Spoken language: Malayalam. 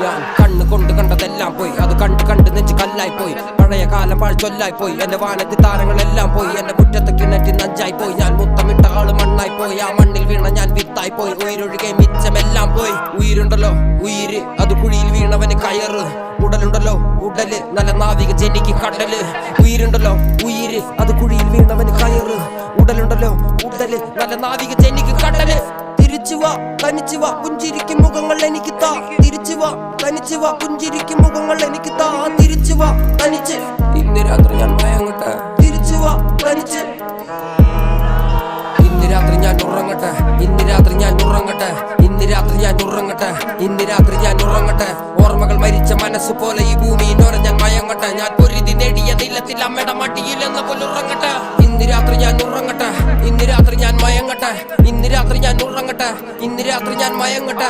ഞാൻ കണ്ണ് കൊണ്ട് കണ്ടതെല്ലാം പോയി, അത് കണ്ട് കണ്ട് നെഞ്ച് കല്ലായി പോയി. പഴയ കാലം പാഴ്ചൊല്ലായി പോയി, എന്റെ വാനത്തി താരങ്ങളെല്ലാം പോയി. എന്റെ മുറ്റത്ത് കിണറ്റിൽ നഞ്ചായി പോയി, ഞാൻ മുത്തമിട്ട ആള് മണ്ണായി പോയി. ആ മണ്ണിൽ വീണ ഞാൻ വിത്തായി പോയി, ഉയരൊഴുകെ മിച്ചമെല്ലാം പോയി. ഉயிருണ്ടല്ലോ ഉയിര്, അത് കുഴിയിൽ വീണവന് കയറ്. ഉടലുണ്ടല്ലോ ഉടല്, നല്ല നാവിക ജനിക്ക് കടല്. ഉயிருണ്ടല്ലോ ഉയിര്, അത് കുഴിയിൽ വീണവന് കയറ്. ഉടലുണ്ടല്ലോ ഉടല്, നല്ല നാവിക ജനിക്ക് കടല്. തിരിച്ചുവാ തനിച്ചുവാ പുഞ്ചിരിക്കും മുഖങ്ങൾ എനിക്ക് താ. തിരിച്ചുവാ തനിച്ചുവാ പുഞ്ചിരിക്കും മുഖങ്ങൾ എനിക്ക് താ. തിരിച്ചുവാ തനിച്ച്, ഇന്ന് രാത്രി ഞാൻ മയങ്ങട്ടെ. തിരിച്ചുവാ തനിച്ച്, ഇന്ന് രാത്രി ഞാൻ ഉറങ്ങട്ടെ. ഇന്ന് രാത്രി ഞാൻ ഉറങ്ങട്ടെ. ഇന്ന് രാത്രി ഞാൻ ഉറങ്ങട്ടെ. ഇന്ന് രാത്രി ഞാൻ ഉറങ്ങട്ടെ. ഓർമ്മകൾ മരിച്ച മനസ്സ് പോലെ ഈ ഭൂമിയിനോരെ ഞാൻ മയങ്ങട്ടെ. ഞാൻ പൊരുതി നേടിയ നിലത്തിൽ അമ്മയുടെ മടിയിലെന്ന പോലെ ഉറങ്ങട്ടെ. ഇന്ന് രാത്രി ഞാൻ ഉറങ്ങട്ടെ. ഇന്ന് രാത്രി ഞാൻ മയങ്ങട്ടെ. ഇന്ന് രാത്രി ഞാൻ ഉറങ്ങട്ടെ. ഇന്ന് രാത്രി ഞാൻ മയങ്ങട്ടെ.